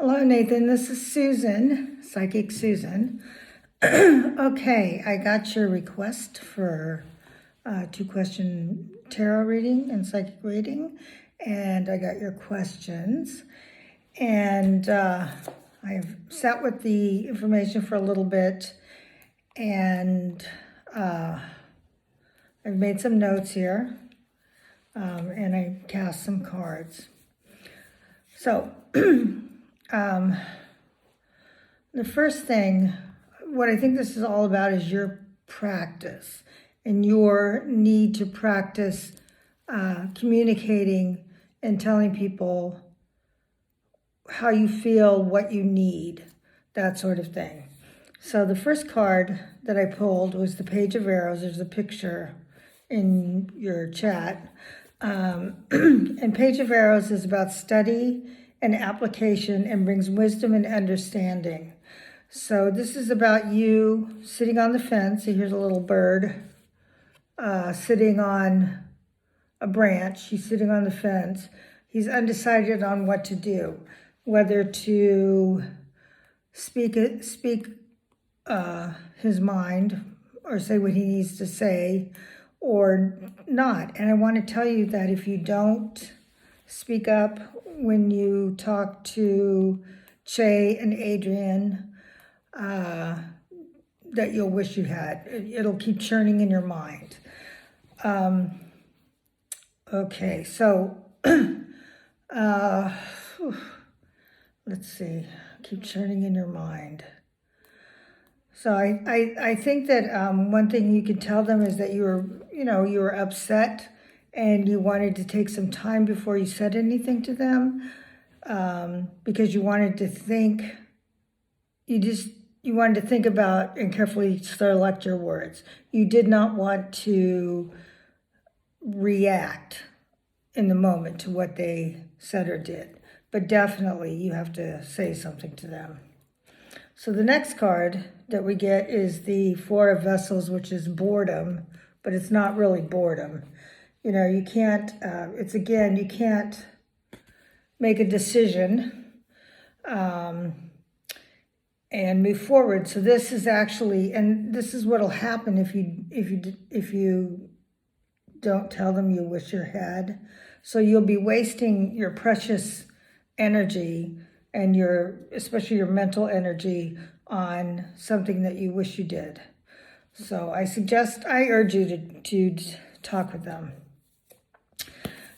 Hello, Nathan. This is Susan, Psychic Susan. Okay, I got your request for two-question tarot reading and psychic reading, and I got your questions. And I've sat with the information for a little bit, and I've made some notes here, and I cast some cards. So, the first thing, what I think this is all about is your practice and your need to practice communicating and telling people how you feel, what you need, that sort of thing. So the first card that I pulled was the Page of Arrows. There's a picture in your chat. And Page of Arrows is about study and application and brings wisdom and understanding. So this is about you sitting on the fence. So here's a little bird sitting on a branch. He's sitting on the fence. He's undecided on what to do, whether to speak his mind or say what he needs to say or not. And I want to tell you that if you don't speak up when you talk to Che and Adrian, that you'll wish you had. It'll keep churning in your mind. Okay, so let's see. Keep churning in your mind. So I think that one thing you could tell them is that you were upset and you wanted to take some time before you said anything to them, because you wanted to think. You wanted to think about and carefully select your words. You did not want to react in the moment to what they said or did, but definitely you have to say something to them. So the next card that we get is the Four of Vessels, which is boredom, but it's not really boredom. You can't, you can't make a decision and move forward. So this is actually, and this is what'll happen if you don't tell them you wish you had. So you'll be wasting your precious energy and especially your mental energy on something that you wish you did. So I urge you to talk with them.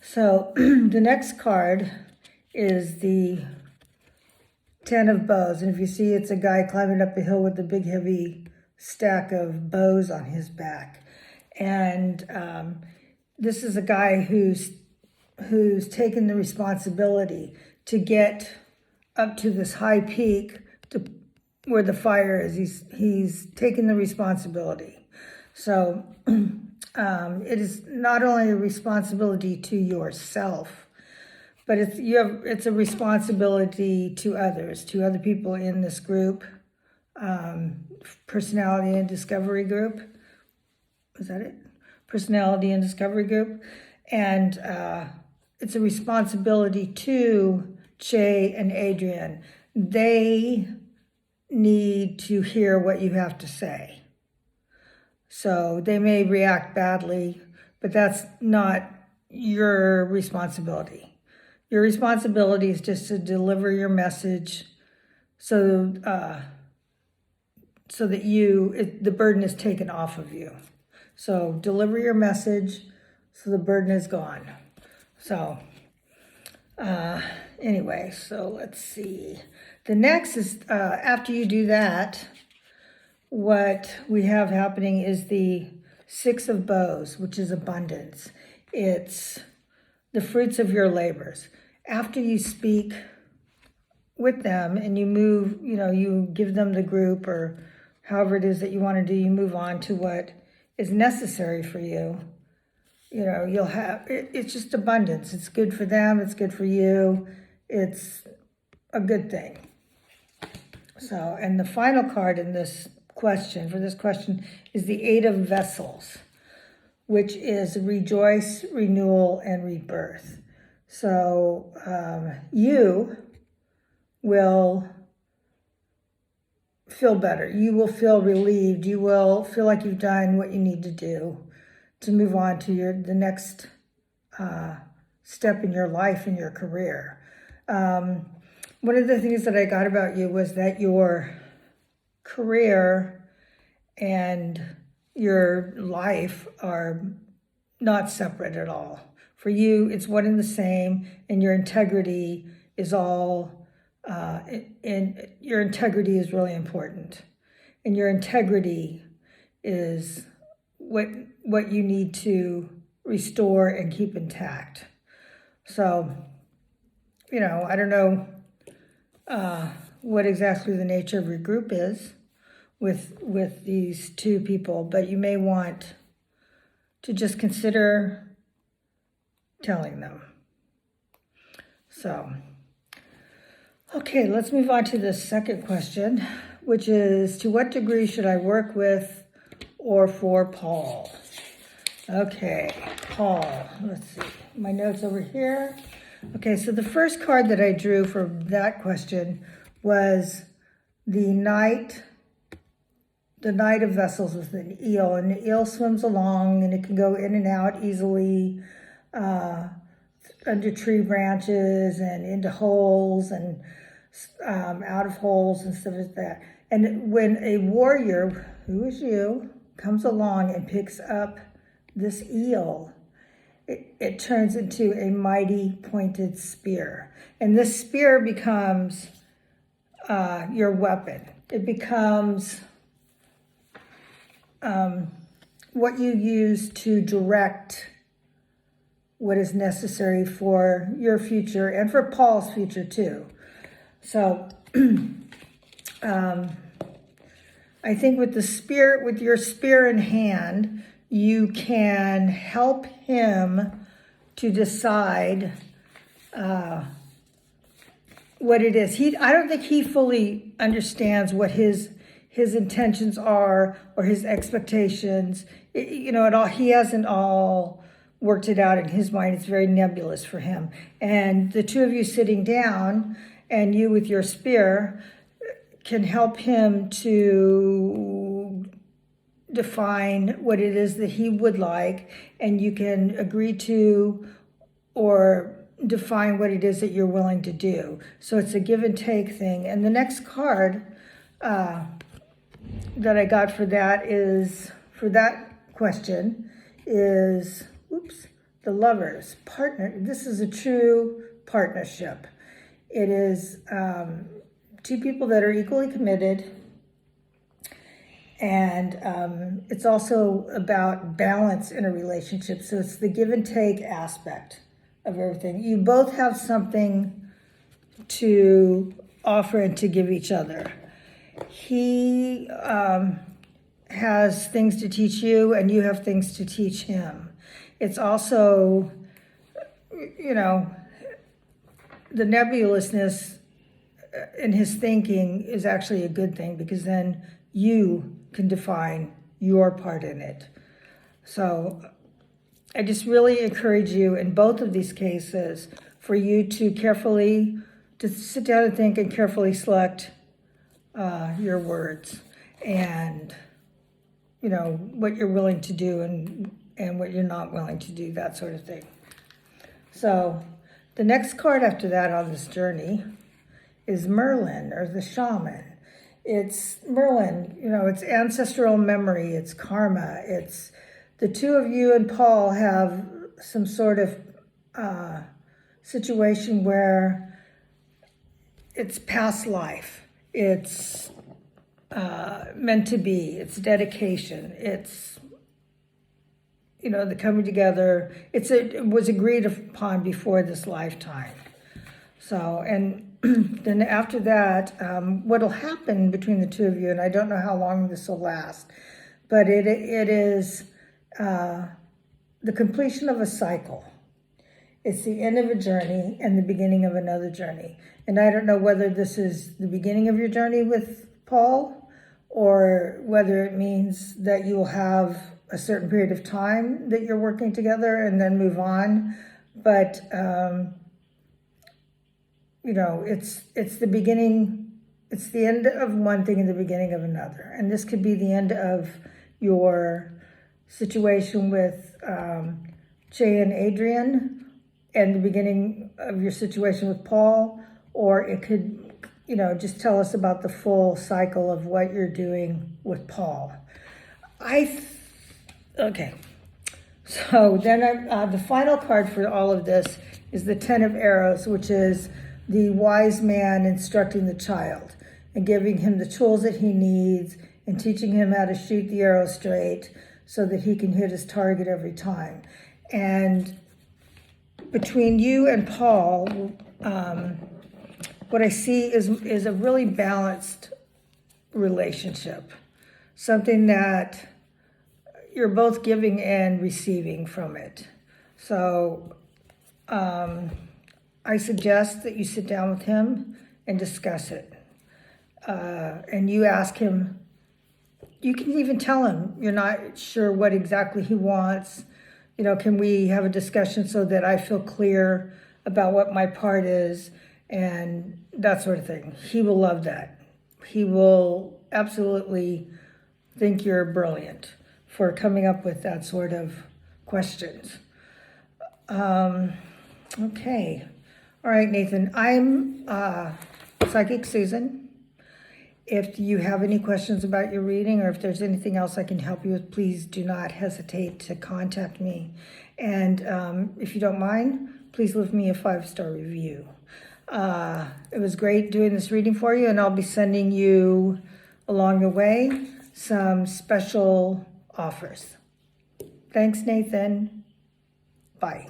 So the next card is the Ten of Bows. And if you see, it's a guy climbing up a hill with a big heavy stack of bows on his back. And this is a guy who's taken the responsibility to get up to this high peak where the fire is. He's taken the responsibility. So it is not only a responsibility to yourself, but it's a responsibility to others, to other people in this group, personality and discovery group. Is that it? Personality and discovery group. And it's a responsibility to Che and Adrian. They need to hear what you have to say. So they may react badly, but that's not your responsibility. Your responsibility is just to deliver your message so that the burden is taken off of you. So deliver your message so the burden is gone. So anyway, so let's see. The next is, after you do that, what we have happening is the Six of Bows, which is abundance. It's the fruits of your labors. After you speak with them and you move, you give them the group or however it is that you want to do, you move on to what is necessary for you. You'll have, it's just abundance. It's good for them. It's good for you. It's a good thing. So, and the final card in this question is the Eight of Vessels, which is rejoice, renewal, and rebirth. So you will feel better. You will feel relieved. You will feel like you've done what you need to do to move on to the next step in your life, in your career. One of the things that I got about you was that your career and your life are not separate at all. For you, it's one and the same, and your integrity is all, and your integrity is really important. And your integrity is what you need to restore and keep intact. So, I don't know what exactly the nature of your group is with these two people, but you may want to just consider telling them. So, okay, let's move on to the second question, which is, to what degree should I work with or for Paul? Okay, Paul, let's see, my notes over here. Okay, so the first card that I drew for that question was the Knight of Vessels with an eel, and the eel swims along, and it can go in and out easily under tree branches and into holes and out of holes and stuff like that. And when a warrior, who is you, comes along and picks up this eel, it turns into a mighty pointed spear. And this spear becomes your weapon. It becomes what you use to direct what is necessary for your future and for Paul's future too. So I think with your spear in hand, you can help him to decide what it is. I don't think he fully understands what his intentions are or his expectations. He hasn't all worked it out in his mind. It's very nebulous for him. And the two of you sitting down and you with your spear can help him to define what it is that he would like, and you can agree to or define what it is that you're willing to do. So it's a give and take thing. And the next card that I got for that question is, the Lovers, partner. This is a true partnership. It is two people that are equally committed, and it's also about balance in a relationship. So it's the give and take aspect of everything. You both have something to offer and to give each other. He has things to teach you, and you have things to teach him. It's also, the nebulousness in his thinking is actually a good thing, because then you can define your part in it. So I just really encourage you in both of these cases for you to sit down and think and carefully select your words and, what you're willing to do and what you're not willing to do, that sort of thing. So the next card after that on this journey is Merlin, or the shaman. It's Merlin, it's ancestral memory, it's karma, it's the two of you and Paul have some sort of situation where it's past life, it's meant to be, it's dedication, it's the coming together. It was agreed upon before this lifetime. So, and then after that, what'll happen between the two of you, and I don't know how long this will last, but it is the completion of a cycle. It's the end of a journey and the beginning of another journey. And I don't know whether this is the beginning of your journey with Paul, or whether it means that you will have a certain period of time that you're working together and then move on. But, it's the beginning, it's the end of one thing and the beginning of another. And this could be the end of your situation with Jay and Adrian and the beginning of your situation with Paul, or it could, just tell us about the full cycle of what you're doing with Paul. Okay. So then the final card for all of this is the Ten of Arrows, which is the wise man instructing the child and giving him the tools that he needs and teaching him how to shoot the arrow straight so that he can hit his target every time. And between you and Paul, what I see is a really balanced relationship, something that you're both giving and receiving from it. So I suggest that you sit down with him and discuss it. And you ask him, you can even tell him you're not sure what exactly he wants. Can we have a discussion so that I feel clear about what my part is and that sort of thing. He will love that. He will absolutely think you're brilliant for coming up with that sort of questions. Okay. All right, Nathan. I'm Psychic Susan. If you have any questions about your reading or if there's anything else I can help you with, please do not hesitate to contact me. And if you don't mind, please leave me a 5-star review. It was great doing this reading for you, and I'll be sending you along the way some special offers. Thanks, Nathan. Bye.